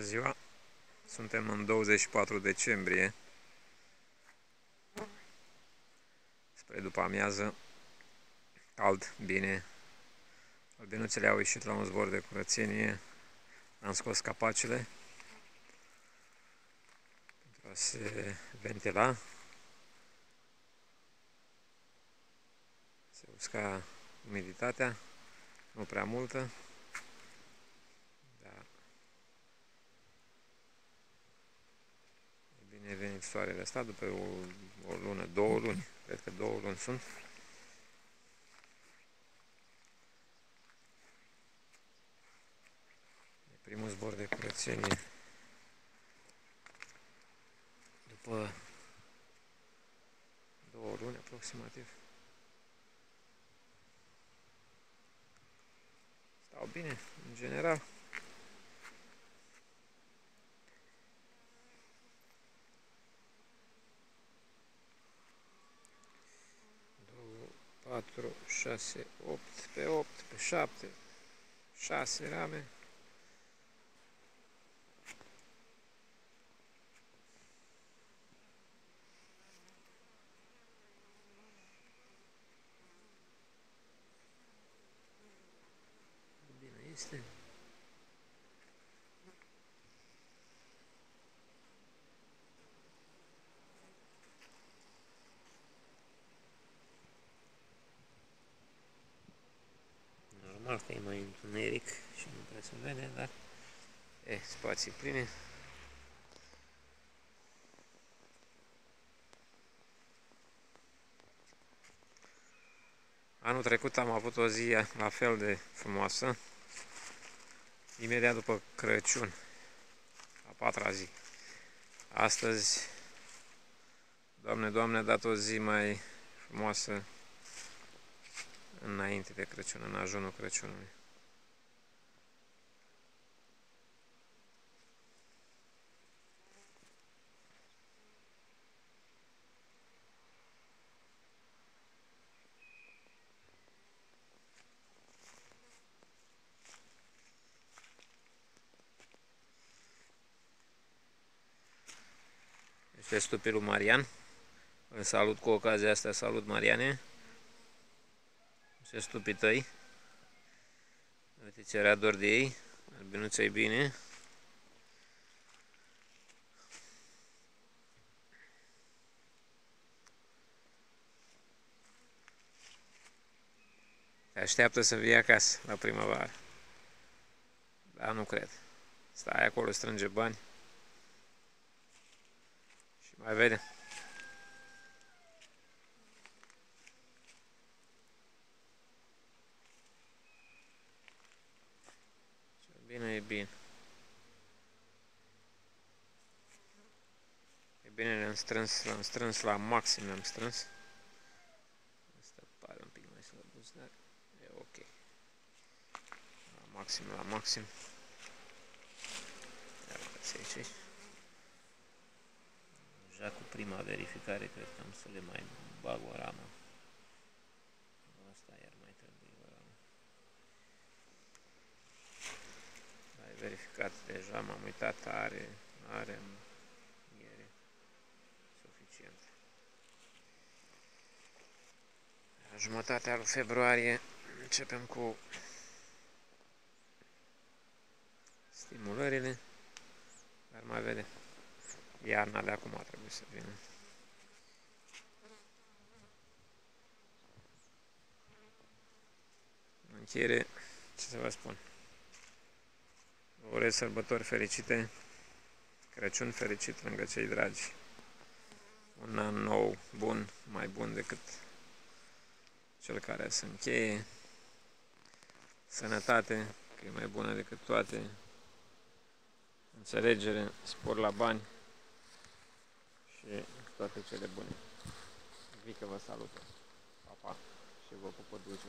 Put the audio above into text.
Ziua! Suntem în 24 decembrie, spre după amiază, cald, bine. Albinuțele au ieșit la un zbor de curățenie, am scos capacele pentru a se ventila, se usca umiditatea, nu prea multă, dar e bine venit soarele ăsta după o lună, 2 luni, cred că 2 luni sunt. E primul zbor de curățenie după 2 luni aproximativ. Stau bine, în general. Patru, 6, 8, pe 8, pe 7, 6 rame. Bine este. Normal că e mai întuneric și nu prea se vede, dar spații pline. Anul trecut am avut o zi la fel de frumoasă, imediat după Crăciun, a 4-a zi. Astăzi, Doamne, Doamne, a dat o zi mai frumoasă înainte de Crăciun, în ajunul Crăciunului. Este stupilul Marian. Îl salut cu ocazia asta, salut Mariane. Se stupii tăi. Uite ce era dor de ei. Albinuța-i bine. Te așteaptă să vii acasă la primăvară. Dar nu cred. Stai acolo, strânge bani. Și mai vedem. Ce bine e bine. E bine, le-am strâns la maxim, le-am strâns. Asta pare un pic mai slăbus, dar e ok. La maxim, la maxim. Ia uitați aici. Deja cu prima verificare cred că am să le mai bag o ramă. Asta iar mai trebuie o ramă. Ai verificat deja, m-am uitat, are suficient. La jumătatea lui februarie începem cu stimulările, dar mai vedem. Iarna de acum trebuie să vină. În încheiere, ce să vă spun? Vă urez sărbători fericite, Crăciun fericit lângă cei dragi. Un an nou bun, mai bun decât cel care se încheie. Sănătate, că e mai bună decât toate. Înțelegere, spor la bani și toate cele bune. Vică vă salută. Pa, pa. Și vă pupă dulce.